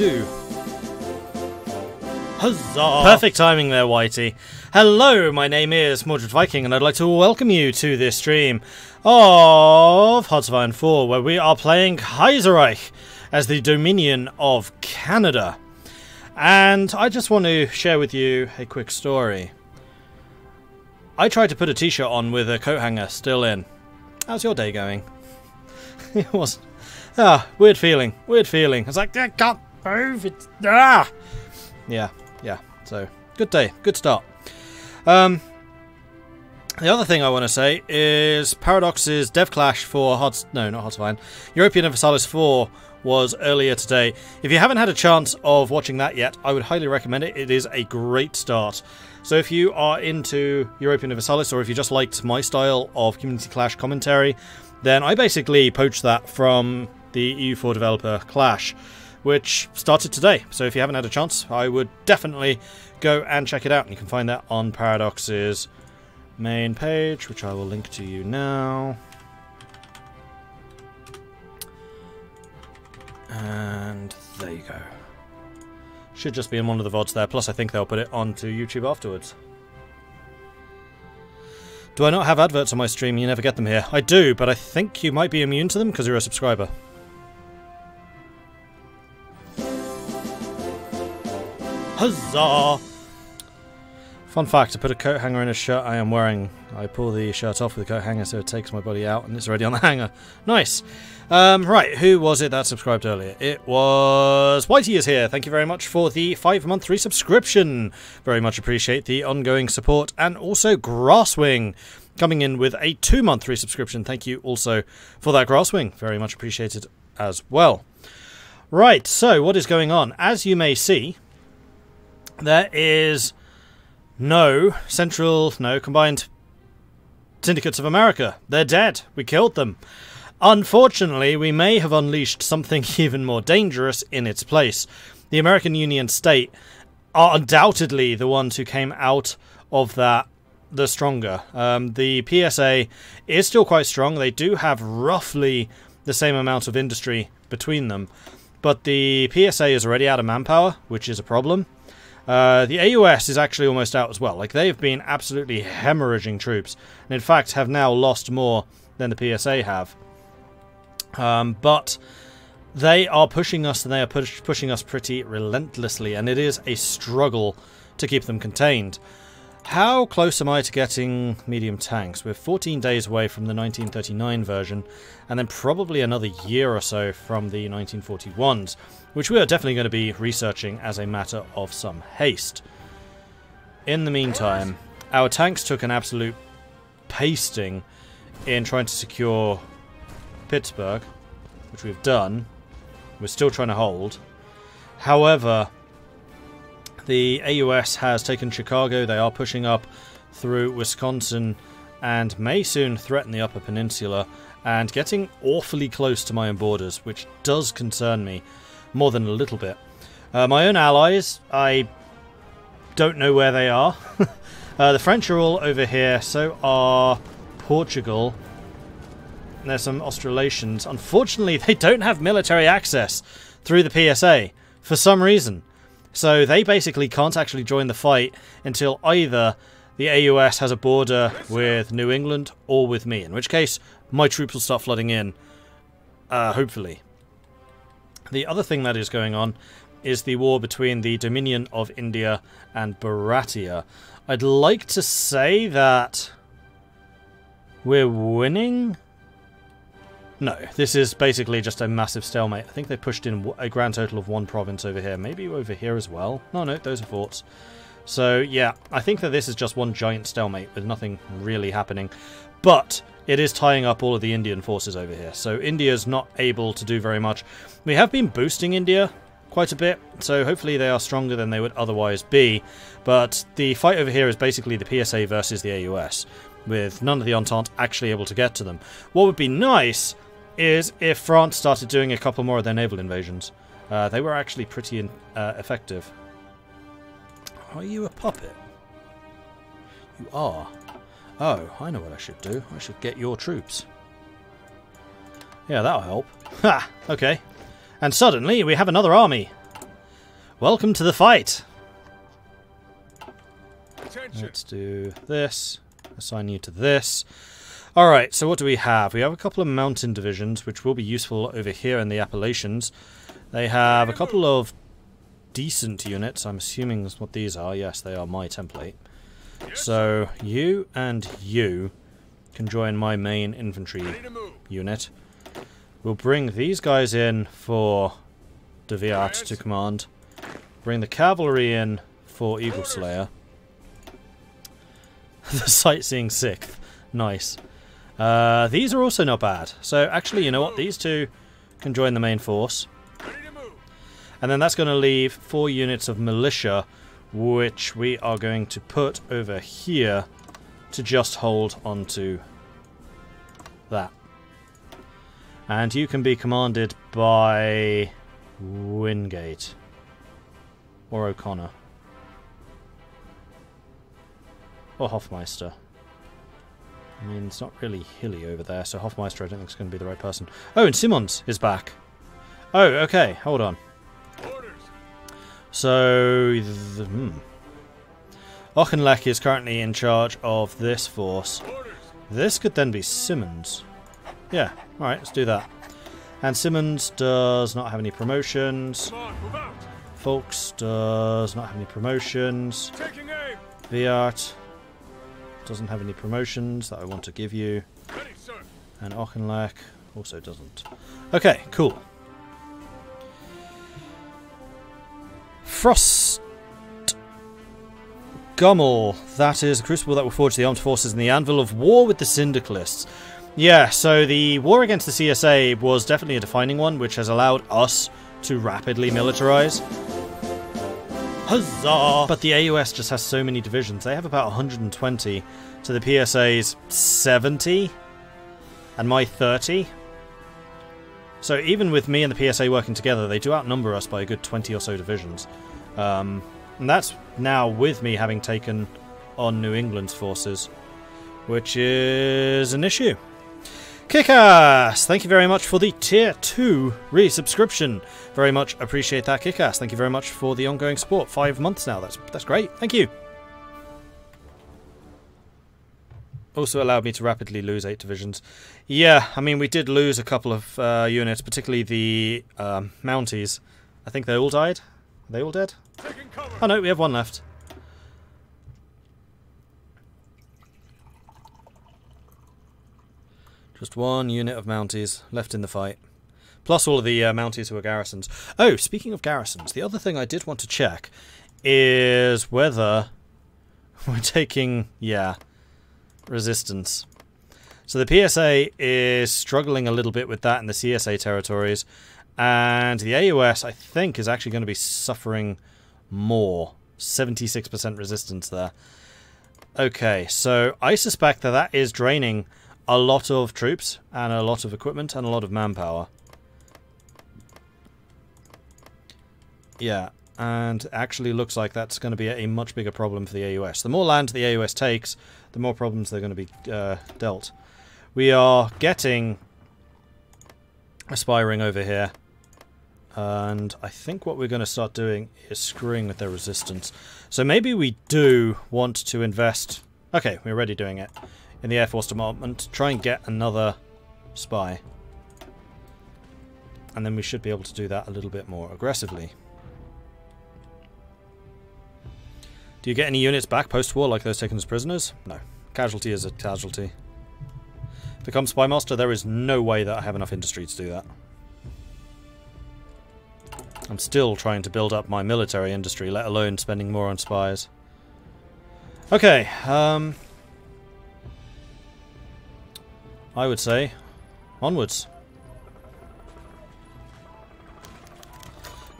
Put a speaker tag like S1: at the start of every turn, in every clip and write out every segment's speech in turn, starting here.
S1: 2. Huzzah! Perfect timing there, Whitey. Hello, my name is Mordred Viking, and I'd like to welcome you to this stream of Hearts of Iron 4, where we are playing Kaiserreich as the Dominion of Canada. And I just want to share with you a quick story. I tried to put a t-shirt on with a coat hanger still in. How's your day going? It was... weird feeling. Weird feeling. It's like, I can't move. It's... Yeah. So, good day. Good start. The other thing I want to say is Paradox's Dev Clash for Hearts of Iron. European Universalis 4 was earlier today. If you haven't had a chance of watching that yet, I would highly recommend it. It is a great start. So if you are into European Universalis, or if you just liked my style of Community Clash commentary, then I basically poached that from the EU4 developer Clash, which started today. So if you haven't had a chance, I would definitely go and check it out. And you can find that on Paradox's main page, which I will link to you now. And there you go. Should just be in one of the VODs there. Plus, I think they'll put it onto YouTube afterwards. Do I not have adverts on my stream? You never get them here. I do, but I think you might be immune to them because you're a subscriber. Huzzah! Fun fact, to put a coat hanger in a shirt I am wearing, I pull the shirt off with the coat hanger so it takes my body out and it's already on the hanger. Nice! Right, who was it that subscribed earlier? It was... Whitey is here. Thank you very much for the 5-month resubscription. Very much appreciate the ongoing support. And also Grasswing coming in with a 2-month resubscription. Thank you also for that, Grasswing. Very much appreciated as well. Right, so what is going on? As you may see, there is no combined syndicates of America. They're dead. We killed them. Unfortunately, we may have unleashed something even more dangerous in its place. The American Union State are undoubtedly the ones who came out of that the stronger. The PSA is still quite strong. They do have roughly the same amount of industry between them. But the PSA is already out of manpower, which is a problem. The AUS is actually almost out as well. Like, they've been absolutely hemorrhaging troops. And in fact have now lost more than the PSA have. But they are pushing us, and they are pushing us pretty relentlessly, and it is a struggle to keep them contained. How close am I to getting medium tanks? We're 14 days away from the 1939 version, and then probably another year or so from the 1941s, which we are definitely going to be researching as a matter of some haste. In the meantime, our tanks took an absolute pasting in trying to secure Pittsburgh, which we've done. We're still trying to hold. However, the AUS has taken Chicago. They are pushing up through Wisconsin and may soon threaten the Upper Peninsula and getting awfully close to my own borders, which does concern me more than a little bit. My own allies, I don't know where they are. The French are all over here, so are Portugal. And there's some Australasians. Unfortunately, they don't have military access through the PSA for some reason. So they basically can't actually join the fight until either the AUS has a border with New England or with me, in which case my troops will start flooding in, hopefully. The other thing that is going on is the war between the Dominion of India and Baratia. I'd like to say that we're winning. No, this is basically just a massive stalemate. I think they pushed in a grand total of 1 province over here. Maybe over here as well. No, those are forts. So, yeah, I think that this is just one giant stalemate with nothing really happening. But it is tying up all of the Indian forces over here. So India's not able to do very much. We have been boosting India quite a bit, so hopefully they are stronger than they would otherwise be. But the fight over here is basically the PSA versus the AUS, with none of the Entente actually able to get to them. What would be nice is if France started doing a couple more of their naval invasions. They were actually pretty effective. Are you a puppet? You are. Oh, I know what I should do. I should get your troops. Yeah, that'll help. Ha! Okay. And suddenly we have another army. welcome to the fight.
S2: Attention.
S1: Let's do this. Assign you to this. Alright, so what do we have? We have a couple of mountain divisions, which will be useful over here in the Appalachians. They have a couple of decent units. I'm assuming that's what these are. Yes, they are my template. So, you and you can join my main infantry unit. We'll bring these guys in for De Wiart to command. Bring the cavalry in for Eagle Slayer. The sightseeing 6th. Nice. These are also not bad. So actually, you know what? These two can join the main force. And then that's going to leave 4 units of militia, which we are going to put over here to just hold onto that. And you can be commanded by Wingate or O'Connor or Hofmeister. I mean, it's not really hilly over there, so Hofmeister I don't think is going to be the right person. Oh, and Simmons is back. Oh, okay, hold on. So, Auchinleck is currently in charge of this force. This could then be Simmons. Yeah, alright, let's do that. And Simmons does not have any promotions. Folks does not have any promotions. Wiart doesn't have any promotions that I want to give you. And Auchinleck also doesn't. Okay, cool. Frost Gummel. That is the crucible that will forge the armed forces in the anvil of war with the Syndicalists. Yeah, so the war against the CSA was definitely a defining one, which has allowed us to rapidly militarize. Huzzah! But the AUS just has so many divisions. They have about 120 to the PSA's 70 and my 30. So even with me and the PSA working together, they do outnumber us by a good 20 or so divisions. And that's now with me having taken on New England's forces, which is an issue. Kickass! Thank you very much for the Tier 2 resubscription. Very much appreciate that, Kickass. Thank you very much for the ongoing support. 5 months now. That's great. Thank you. Also allowed me to rapidly lose 8 divisions. Yeah, I mean, we did lose a couple of units, particularly the Mounties. I think they all died. Are they all dead? Oh no, we have 1 left. Just 1 unit of Mounties left in the fight. Plus all of the Mounties who are garrisons. Oh, speaking of garrisons, the other thing I did want to check is whether we're taking, resistance. So the PSA is struggling a little bit with that in the CSA territories, and the AUS, I think, is actually going to be suffering more. 76% resistance there. Okay, so I suspect that that is draining a lot of troops, and a lot of equipment, and a lot of manpower. Yeah, and actually looks like that's going to be a much bigger problem for the AUS. The more land the AUS takes, the more problems they're going to be dealt. We are getting aspiring over here, and I think what we're going to start doing is screwing with their resistance. So maybe we do want to invest... Okay, we're already doing it. In the Air Force Department, try and get another spy. And then we should be able to do that a little bit more aggressively. Do you get any units back post-war like those taken as prisoners? No. Casualty is a casualty. Become Spy Master, there is no way that I have enough industry to do that. I'm still trying to build up my military industry, let alone spending more on spies. Okay, I would say onwards.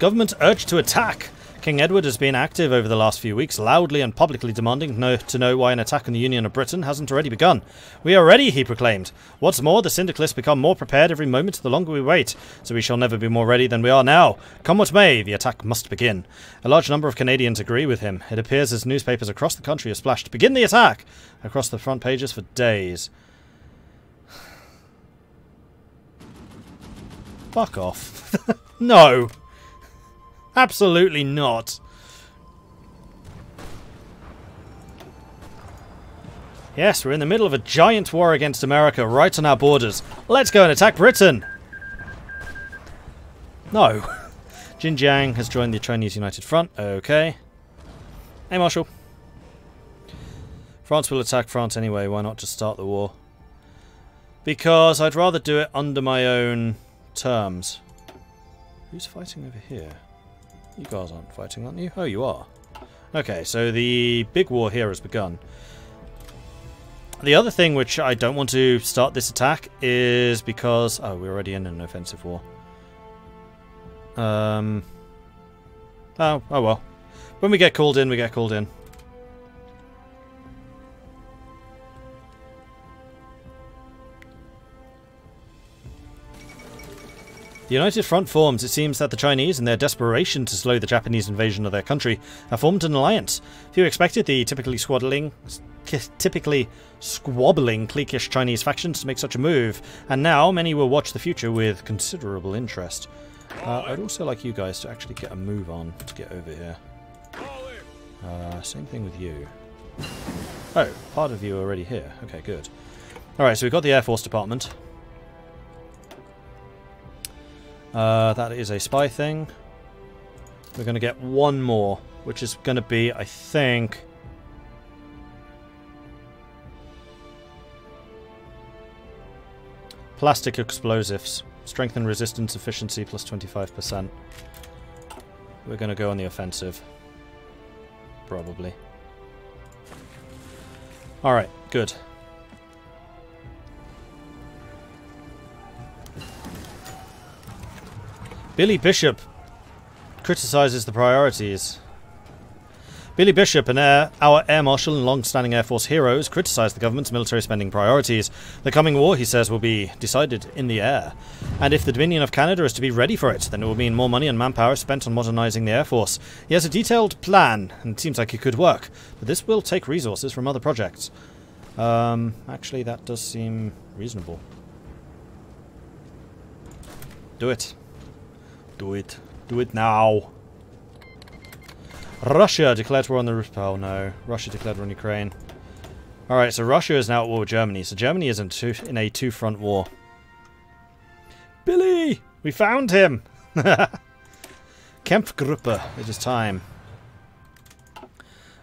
S1: Government urged to attack. King Edward has been active over the last few weeks, loudly and publicly demanding to know why an attack on the Union of Britain hasn't already begun. We are ready, he proclaimed. What's more, the Syndicalists become more prepared every moment the longer we wait, so we shall never be more ready than we are now. Come what may, the attack must begin. A large number of Canadians agree with him. It appears as newspapers across the country have splashed, "Begin the attack!" across the front pages for days. Fuck off. No! Absolutely not. Yes, we're in the middle of a giant war against America right on our borders. Let's go and attack Britain! No. Xinjiang has joined the Chinese United Front. Okay. Hey, Marshal. France will attack France anyway. Why not just start the war? Because I'd rather do it under my own terms. Who's fighting over here? You guys aren't fighting, aren't you? Oh, you are. Okay, so the big war here has begun. The other thing which I don't want to start this attack is because... Oh, we're already in an offensive war. Oh well. When we get called in, we get called in. The United Front forms. It seems that the Chinese, in their desperation to slow the Japanese invasion of their country, have formed an alliance. Few expected the typically squabbling, cliquish Chinese factions to make such a move, and now many will watch the future with considerable interest. I'd also like you guys to actually get a move on to get over here. Same thing with you. Oh, part of you are already here. Okay, good. Alright, so we've got the Air Force Department. That is a spy thing. We're going to get one more, which is going to be, I think... Plastic explosives. Strengthen resistance efficiency plus 25%. We're going to go on the offensive. Probably. Alright, good. Billy Bishop criticizes the priorities. Billy Bishop, our Air Marshal and long-standing Air Force hero, has criticized the government's military spending priorities. The coming war, he says, will be decided in the air. And if the Dominion of Canada is to be ready for it, then it will mean more money and manpower spent on modernizing the Air Force. He has a detailed plan, and it seems like it could work. But this will take resources from other projects. Actually, that does seem reasonable. Do it. Do it. Do it now. Russia declared war on the... Oh no. Russia declared war on Ukraine. Alright, so Russia is now at war with Germany. So Germany is in a two-front war. Billy! We found him! Kampfgruppe. It is time.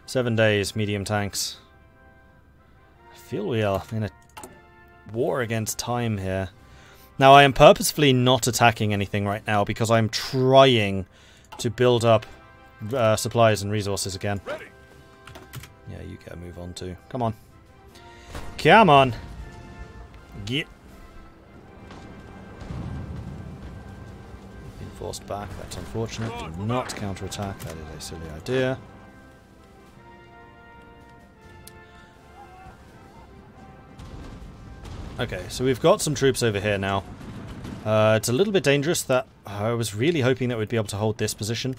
S1: 7 days, medium tanks. I feel we are in a war against time here. Now, I am purposefully not attacking anything right now because I'm trying to build up supplies and resources again.
S2: Ready.
S1: Yeah, you get a move on too. Come on. Come on. Get. Been forced back. That's unfortunate. Do not counterattack. That is a silly idea. Okay, so we've got some troops over here now. It's a little bit dangerous that I was really hoping that we'd be able to hold this position.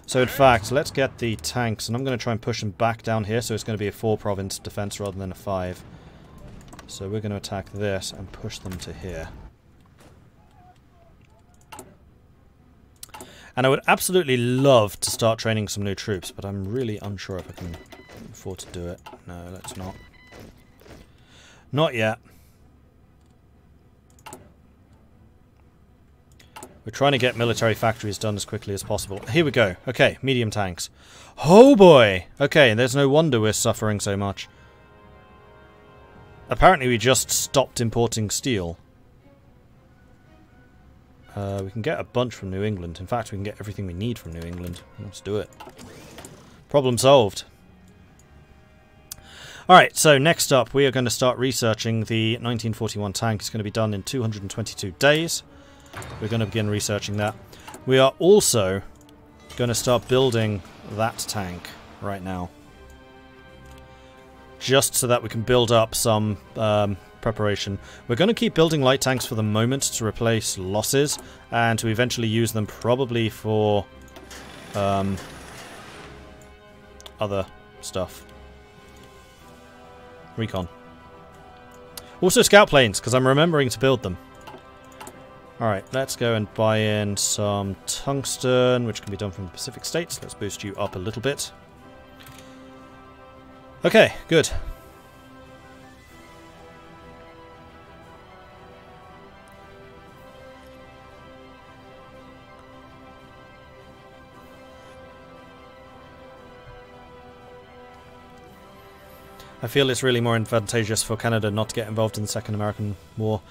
S1: So in fact, let's get the tanks, and I'm going to try and push them back down here, so it's going to be a 4-province defense rather than a 5. So we're going to attack this and push them to here. And I would absolutely love to start training some new troops, but I'm really unsure if I can afford to do it. No, let's not. Not yet. We're trying to get military factories done as quickly as possible. Here we go. Okay, medium tanks. Oh boy! Okay, there's no wonder we're suffering so much. Apparently we just stopped importing steel. We can get a bunch from New England. In fact, we can get everything we need from New England. Let's do it. Problem solved. Alright, so next up we are going to start researching the 1941 tank. It's going to be done in 222 days. We're going to begin researching that. We are also going to start building that tank right now. Just so that we can build up some preparation. We're going to keep building light tanks for the moment to replace losses and to eventually use them probably for other stuff. Recon. Also scout planes, because I'm remembering to build them. Alright, let's go and buy in some tungsten, which can be done from the Pacific States. Let's boost you up a little bit. Okay, good. I feel it's really more advantageous for Canada not to get involved in the Second American War.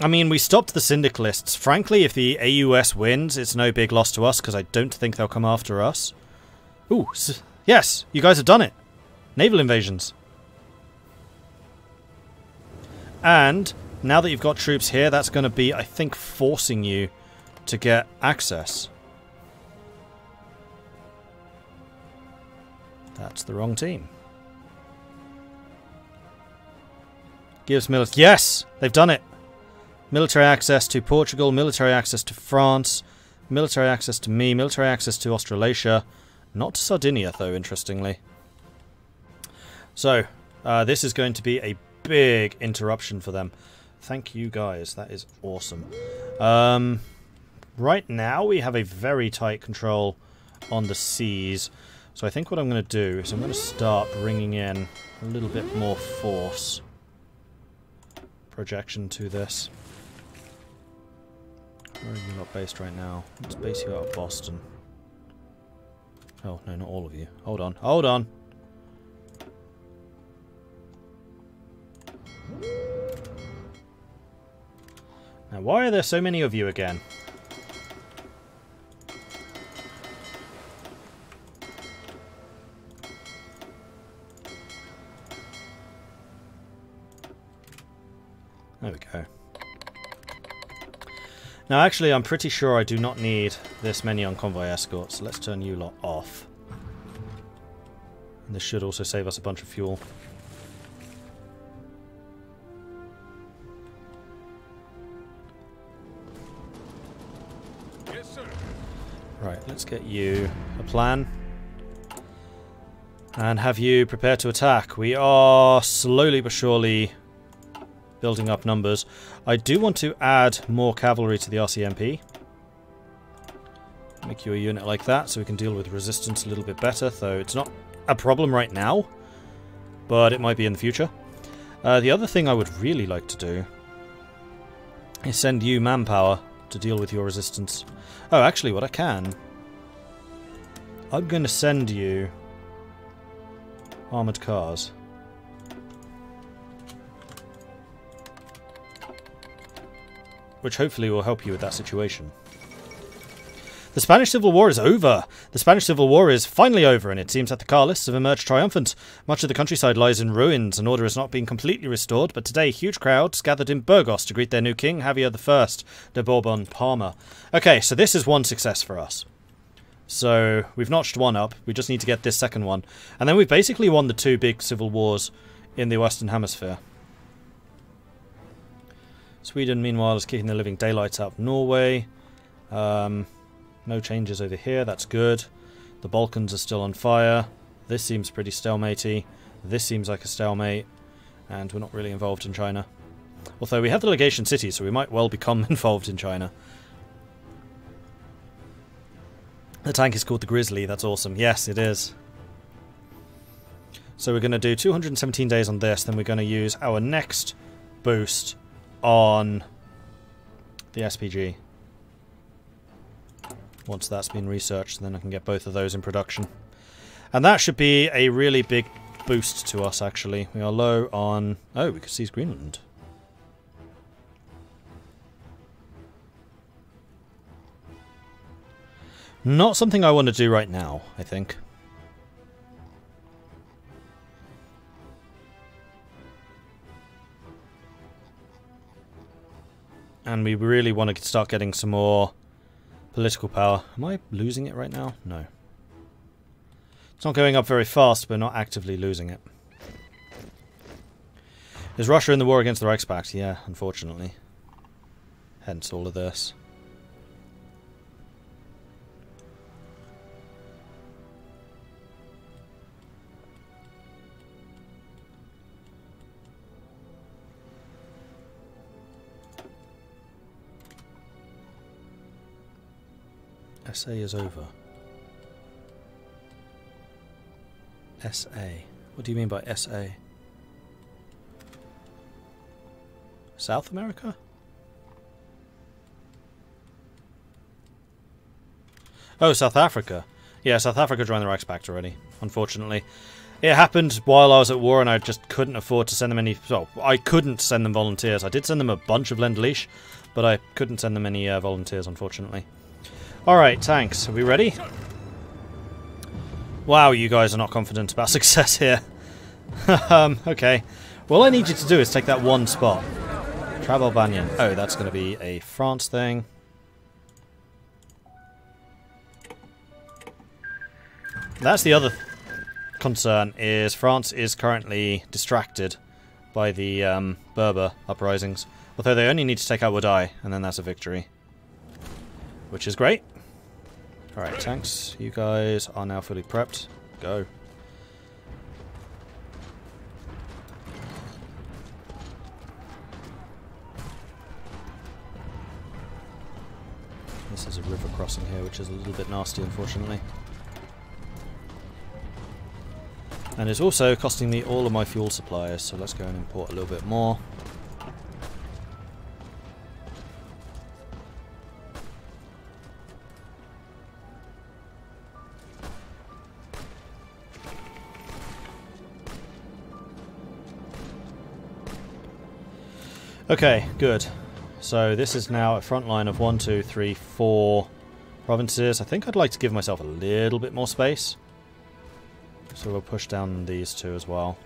S1: I mean, we stopped the syndicalists. Frankly, if the AUS wins, it's no big loss to us, because I don't think they'll come after us. Ooh, yes, you guys have done it. Naval Invasions. And, now that you've got troops here, that's going to be, I think, forcing you to get access. That's the wrong team. Gives military... Yes! They've done it! Military access to Portugal, military access to France, military access to me, military access to Australasia. Not to Sardinia, though, interestingly. So, this is going to be a big interruption for them. Thank you, guys. That is awesome. Right now, we have a very tight control on the seas. So I think what I'm going to do is I'm going to start bringing in a little bit more force projection to this. Where are you not based right now? Let's base you out of Boston. Oh, no, not all of you. Hold on. Hold on! Now, why are there so many of you again? There we go. Now, actually, I'm pretty sure I do not need this many on convoy escorts, so let's turn you lot off. And this should also save us a bunch of fuel.
S2: Yes, sir.
S1: Right, let's get you a plan. And have you prepared to attack. We are slowly but surely building up numbers. I do want to add more cavalry to the RCMP. Make you a unit like that so we can deal with resistance a little bit better, though it's not a problem right now, but it might be in the future. The other thing I would really like to do is send you manpower to deal with your resistance. Oh, actually, what I can... I'm going to send you armoured cars. Which hopefully will help you with that situation. The Spanish Civil War is over! The Spanish Civil War is finally over, and it seems that the Carlists have emerged triumphant. Much of the countryside lies in ruins, and order has not been completely restored, but today huge crowds gathered in Burgos to greet their new king, Javier I de Bourbon Parma. Okay, so this is one success for us. So, we've notched one up, we just need to get this second one. And then we've basically won the two big civil wars in the Western Hemisphere. Sweden, meanwhile, is kicking the living daylights out of Norway. No changes over here, that's good. The Balkans are still on fire. This seems pretty stalematy. This seems like a stalemate. And we're not really involved in China. Although we have the legation city, so we might well become involved in China. The tank is called the Grizzly, that's awesome. Yes, it is. So we're going to do 217 days on this, then we're going to use our next boost on the SPG. Once that's been researched, then I can get both of those in production. And that should be a really big boost to us, actually. We are low on... Oh, we could seize Greenland. Not something I want to do right now, I think. And we really want to start getting some more political power. Am I losing it right now? No. It's not going up very fast, but not actively losing it. Is Russia in the war against the Reichspakt? Yeah, unfortunately. Hence all of this. SA is over. SA. What do you mean by SA? South America? Oh, South Africa. Yeah, South Africa joined the Reichspakt already, unfortunately. It happened while I was at war and I just couldn't afford to send them any... Well, I couldn't send them volunteers. I did send them a bunch of Lend-Lease, but I couldn't send them any volunteers, unfortunately. Alright, tanks. Are we ready? Wow, you guys are not confident about success here. Okay. All I need you to do is take that one spot. Travel Banyan. Oh, that's going to be a France thing. That's the other concern, is France is currently distracted by the Berber uprisings. Although they only need to take out Wadai, and then that's a victory. Which is great. Alright, tanks, you guys are now fully prepped. Go. This is a river crossing here, which is a little bit nasty, unfortunately. And it's also costing me all of my fuel supplies, so let's go and import a little bit more. Okay, good. So this is now a front line of 1, 2, 3, 4 provinces. I think I'd like to give myself a little bit more space. So we'll push down these two as well.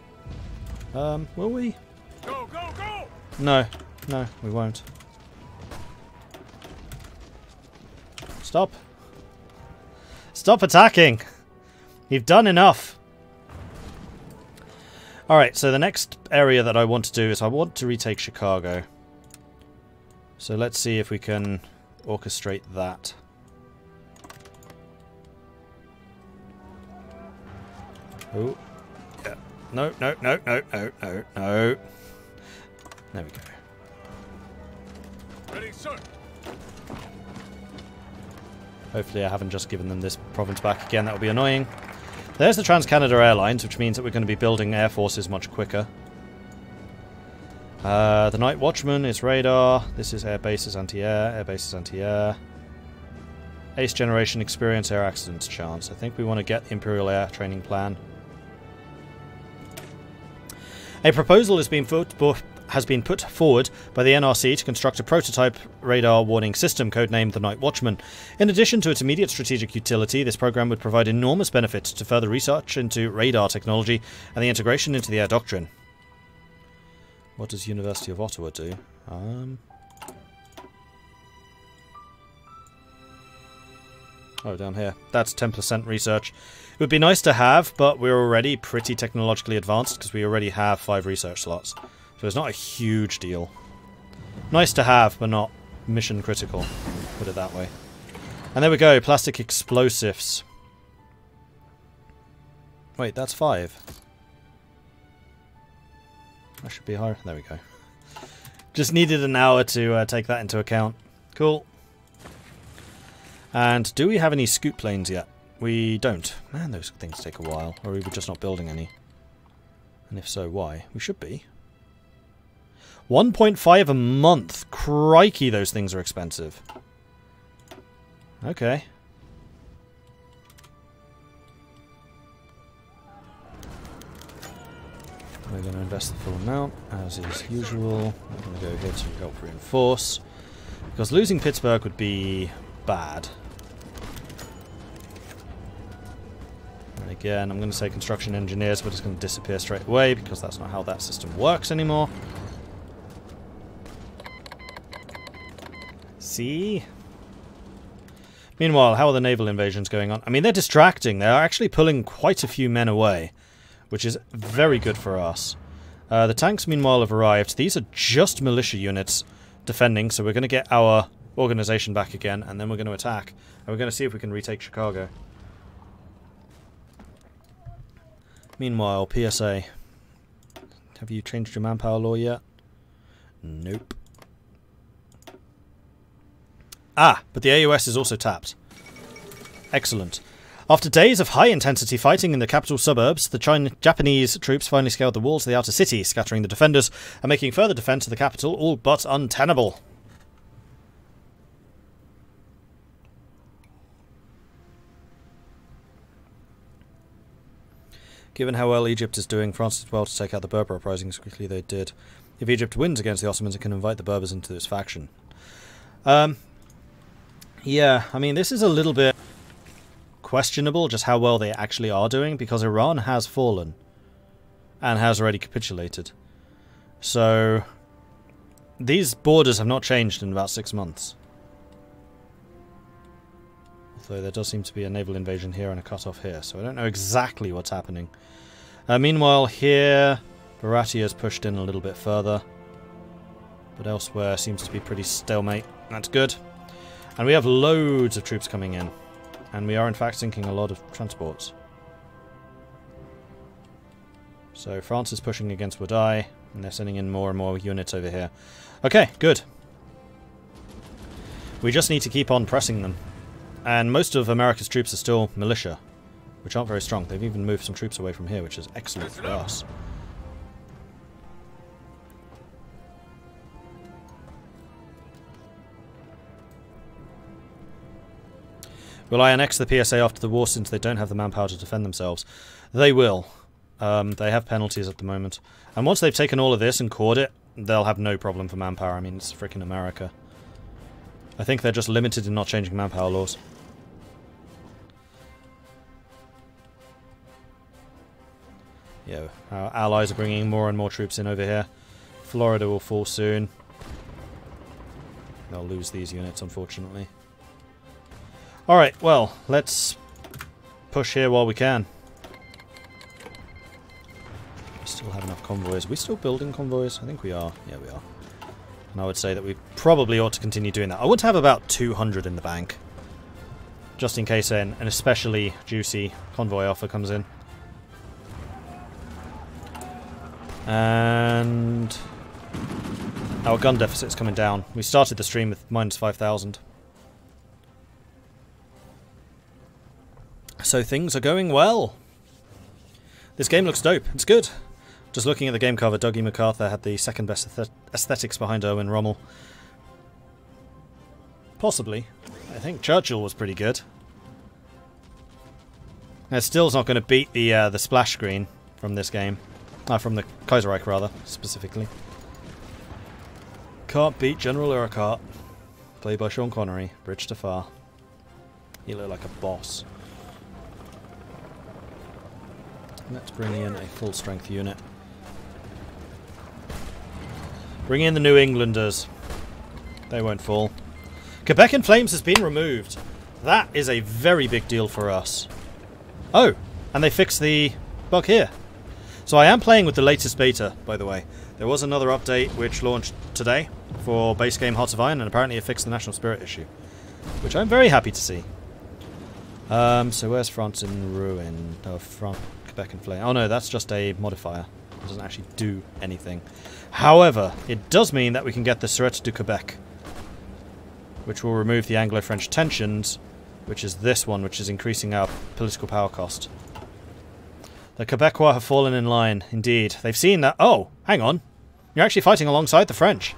S1: Will we?
S2: Go, go, go!
S1: No, no, we won't. Stop. Stop attacking! You've done enough! Alright, so the next area that I want to do is I want to retake Chicago. So let's see if we can orchestrate that. Oh, yeah. No, no, no, no, no, no, no. There we go.
S2: Ready, sir.
S1: Hopefully I haven't just given them this province back again. That would be annoying. There's the Trans-Canada Airlines, which means that we're going to be building air forces much quicker. The Night Watchman is radar. This is air bases anti-air. Air bases anti-air. Ace generation experience air accidents chance. I think we want to get the Imperial Air Training Plan. A proposal has been put forward by the NRC to construct a prototype radar warning system, codenamed the Night Watchman. In addition to its immediate strategic utility, this program would provide enormous benefits to further research into radar technology and the integration into the air doctrine. What does University of Ottawa do? Oh, down here. That's 10% research. It would be nice to have, but we're already pretty technologically advanced because we already have 5 research slots. So it's not a huge deal. Nice to have, but not mission critical. Put it that way. And there we go. Plastic explosives. Wait, that's 5. That should be higher. There we go. Just needed an hour to take that into account. Cool. And do we have any scoop planes yet? We don't. Man, those things take a while. Or are we just not building any? And if so, why? We should be. 1.5 a month. Crikey, those things are expensive. Okay. We're going to invest the full amount, as is usual. I'm going to go here to help reinforce. Because losing Pittsburgh would be bad. And again, I'm going to say construction engineers, but it's going to disappear straight away, because that's not how that system works anymore. See? Meanwhile, how are the naval invasions going on? I mean, they're distracting. They're actually pulling quite a few men away, which is very good for us. The tanks, meanwhile, have arrived. These are just militia units defending, so we're going to get our organization back again, and then we're going to attack. And we're going to see if we can retake Chicago. Meanwhile, PSA. Have you changed your manpower law yet? Nope. Ah, but the AUS is also tapped. Excellent. After days of high-intensity fighting in the capital suburbs, the Japanese troops finally scaled the walls of the outer city, scattering the defenders and making further defence of the capital all but untenable. Given how well Egypt is doing, France did well to take out the Berber uprising as quickly as they did. If Egypt wins against the Ottomans, it can invite the Berbers into its faction. Yeah, I mean, this is a little bit questionable, just how well they actually are doing, because Iran has fallen and has already capitulated. So, these borders have not changed in about 6 months. Although there does seem to be a naval invasion here and a cut-off here, so I don't know exactly what's happening. Meanwhile, here, Baratia's pushed in a little bit further, but elsewhere seems to be pretty stalemate. That's good. And we have loads of troops coming in, and we are in fact sinking a lot of transports. So France is pushing against Wadai, and they're sending in more and more units over here. Okay, good. We just need to keep on pressing them. And most of America's troops are still militia, which aren't very strong. They've even moved some troops away from here, which is excellent for us. Will I annex the PSA after the war since they don't have the manpower to defend themselves? They will. They have penalties at the moment. And once they've taken all of this and caught it, they'll have no problem for manpower. I mean, it's freaking America. I think they're just limited in not changing manpower laws. Yeah, our allies are bringing more and more troops in over here. Florida will fall soon. They'll lose these units, unfortunately. Alright, well, let's push here while we can. We still have enough convoys. Are we still building convoys? I think we are. Yeah, we are. And I would say that we probably ought to continue doing that. I want to have about 200 in the bank, just in case an especially juicy convoy offer comes in. And our gun deficit's coming down. We started the stream with minus 5,000. So things are going well. This game looks dope. It's good. Just looking at the game cover, Dougie MacArthur had the second best aesthetics behind Owen Rommel. Possibly. I think Churchill was pretty good. It still's not going to beat the splash screen from this game. From the Kaiserreich, rather, specifically. Can't beat General Urquhart. Played by Sean Connery. Bridge to Far. He looked like a boss. Let's bring in a full-strength unit. Bring in the New Englanders. They won't fall. Quebec in Flames has been removed. That is a very big deal for us. Oh, and they fixed the bug here. So I am playing with the latest beta, by the way. There was another update which launched today for base game Hearts of Iron, and apparently it fixed the National Spirit issue, which I'm very happy to see. So where's France in ruin? Oh, Quebec in Flame. Oh no, that's just a modifier. It doesn't actually do anything. However, it does mean that we can get the Sûreté du Québec, which will remove the Anglo-French tensions, which is this one, which is increasing our political power cost. The Quebecois have fallen in line, indeed. They've seen that... Oh, hang on. You're actually fighting alongside the French.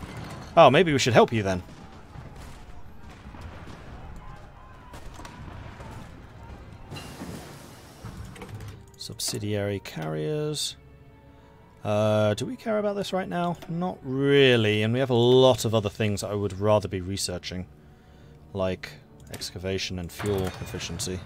S1: Oh, maybe we should help you then. Subsidiary carriers. Do we care about this right now? Not really, and we have a lot of other things that I would rather be researching, like excavation and fuel efficiency.